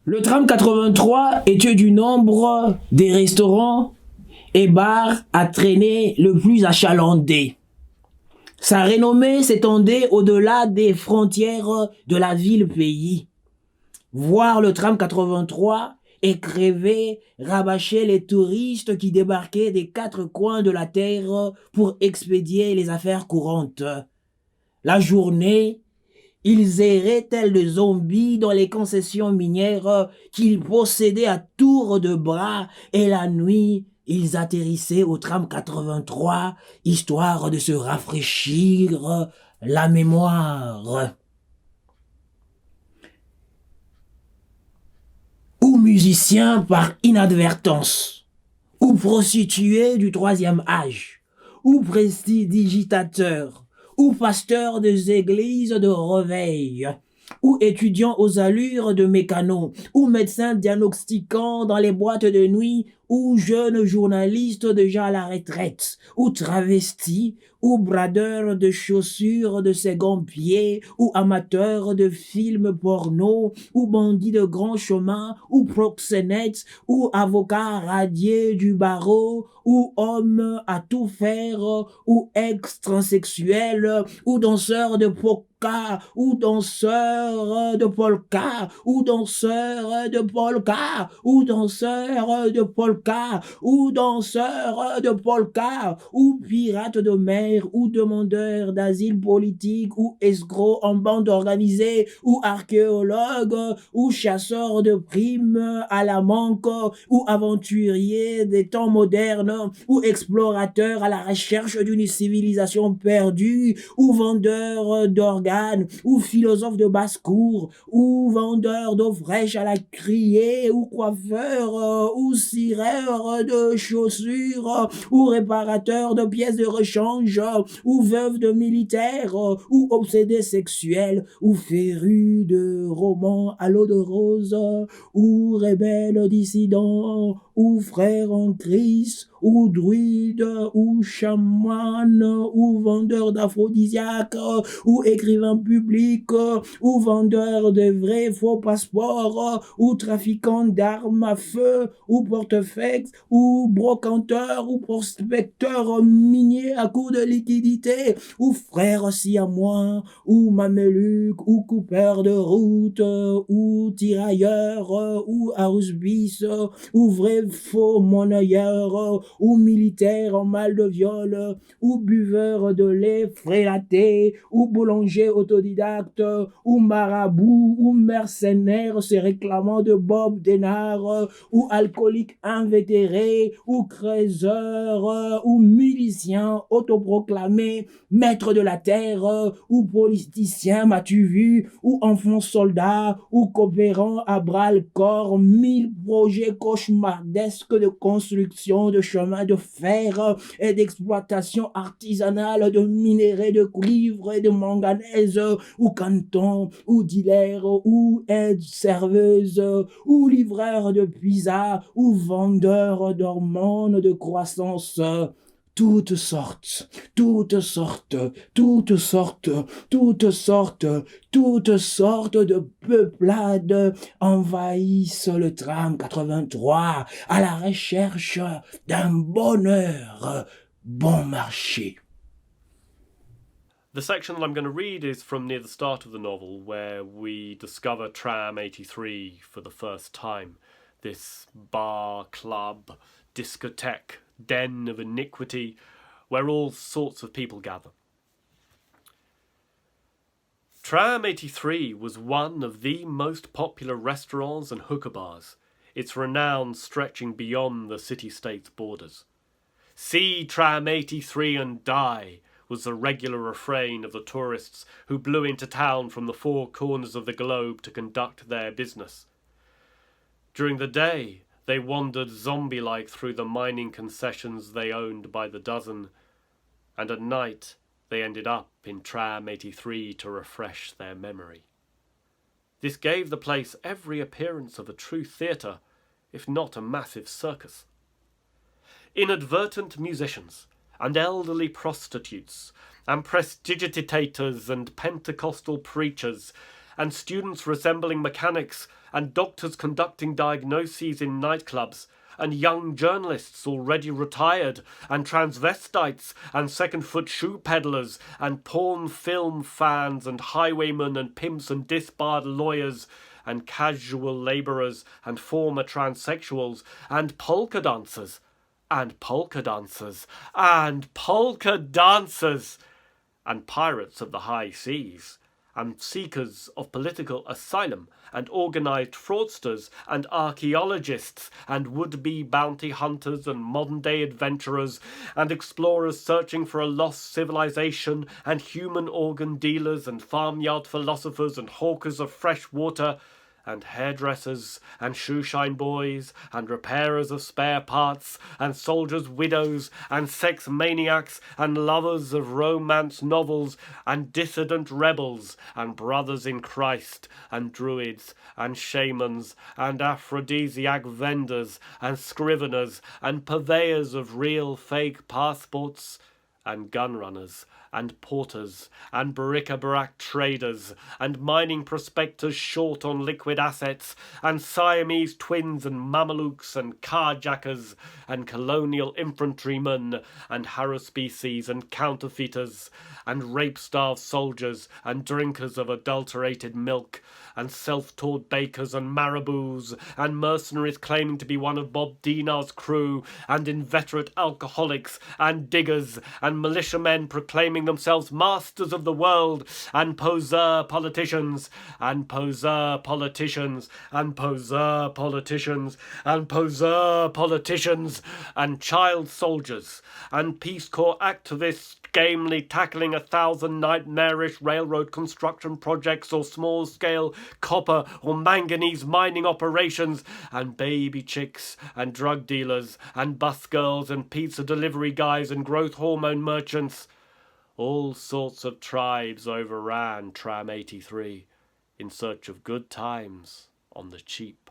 Le tram 83 était du nombre des restaurants et bars à traîner le plus achalandé. Sa renommée s'étendait au-delà des frontières de la ville-pays. Voir le tram 83 et crever, rabâcher les touristes qui débarquaient des quatre coins de la terre pour expédier les affaires courantes. La journée, ils erraient tels des zombies dans les concessions minières qu'ils possédaient à tour de bras, et la nuit, ils atterrissaient au tram 83, histoire de se rafraîchir la mémoire. Ou musiciens par inadvertance, ou prostituées du troisième âge, ou prestidigitateurs, ou pasteurs des églises de réveil, ou étudiants aux allures de mécanos, ou médecins diagnostiquants dans les boîtes de nuit, ou jeunes journalistes déjà à la retraite, ou travestis, ou bradeurs de chaussures de second pied, ou amateurs de films porno, ou bandits de grand chemin, ou proxénètes, ou avocats radiés du barreau, ou hommes à tout faire, ou extrasexuels, ou danseurs de polka, ou danseurs de polka, ou danseurs de polka, ou danseurs de polka, ou danseurs de polka, ou pirates de mer, ou demandeurs d'asile politique, ou escrocs en bande organisée, ou archéologues, ou chasseurs de primes à la manque, ou aventuriers des temps modernes, ou explorateurs à la recherche d'une civilisation perdue, ou vendeurs d'organes, ou philosophes de basse-cour, ou vendeurs d'eau fraîche à la criée, ou coiffeurs, ou cireurs de chaussures, ou réparateurs de pièces de rechange, ou veuves de militaires, ou obsédés sexuels, ou férus de romans à l'eau de rose, ou rebelles dissidents, ou frères en Christ, ou druides, ou chamanes, ou vendeurs d'aphrodisiaques, ou écrivains publics, ou vendeurs de vrais faux passeports, ou trafiquants d'armes à feu, ou portefeuilles, ou brocanteurs, ou prospecteurs miniers à court de liquidité, ou frères siamois, ou mamelucs, ou coupeurs de route, ou tirailleurs, ou arusbis, ou vrais faux monnayeurs, ou militaires en mal de viol, ou buveurs de lait frélaté, ou boulangers autodidactes, ou marabouts, ou mercenaires se réclamant de Bob Denard, ou alcooliques invétérés, ou creuseurs, ou miliciens autoproclamés maîtres de la terre, ou politiciens m'as-tu vu, ou enfants soldats, ou coopérants à bras-le-corps, 1000 projets cauchemardesques de construction de chemins de fer et d'exploitation artisanale de minerais de cuivre et de manganèse, ou cantons, ou dealers, ou aides-serveuses, ou livreurs de pizza, ou vendeurs d'hormones de croissance. Toutes sortes, toutes sortes, toutes sortes, toutes sortes, toutes sortes de peuplades envahissent le tram 83 à la recherche d'un bonheur bon marché. The section that I'm going to read is from near the start of the novel, where we discover Tram 83 for the first time. This bar, club, discotheque, den of iniquity, where all sorts of people gather. Tram 83 was one of the most popular restaurants and hookah bars, its renown stretching beyond the city-state's borders. "See Tram 83 and die," was the regular refrain of the tourists who blew into town from the four corners of the globe to conduct their business. During the day, they wandered zombie-like through the mining concessions they owned by the dozen, and at night they ended up in Tram 83 to refresh their memory. This gave the place every appearance of a true theatre, if not a massive circus. Inadvertent musicians, and elderly prostitutes, and prestidigitators and Pentecostal preachers, and students resembling mechanics, and doctors conducting diagnoses in nightclubs, and young journalists already retired, and transvestites, and second-foot shoe peddlers, and porn film fans, and highwaymen, and pimps, and disbarred lawyers, and casual labourers, and former transsexuals, and polka dancers, and polka dancers, and polka dancers, and pirates of the high seas, and seekers of political asylum, and organised fraudsters, and archaeologists, and would-be bounty hunters, and modern-day adventurers, and explorers searching for a lost civilization, and human organ dealers, and farmyard philosophers, and hawkers of fresh water, and hairdressers, and shoeshine boys, and repairers of spare parts, and soldiers' widows, and sex maniacs, and lovers of romance novels, and dissident rebels, and brothers in Christ, and druids, and shamans, and aphrodisiac vendors, and scriveners, and purveyors of real fake passports, and gun runners, and porters, and bric-a-brac traders, and mining prospectors short on liquid assets, and Siamese twins, and Mamelukes, and carjackers, and colonial infantrymen, and haruspices, and counterfeiters, and rape-starved soldiers, and drinkers of adulterated milk, and self-taught bakers, and marabouts, and mercenaries claiming to be one of Bob Dinar's crew, and inveterate alcoholics, and diggers, and militiamen proclaiming themselves masters of the world, and poseur politicians, and poseur politicians, and poseur politicians, and poseur politicians, and child soldiers, and Peace Corps activists gamely tackling 1,000 nightmarish railroad construction projects or small-scale copper or manganese mining operations, and baby chicks, and drug dealers, and bus girls, and pizza delivery guys, and growth hormone merchants. All sorts of tribes overran Tram 83 in search of good times on the cheap.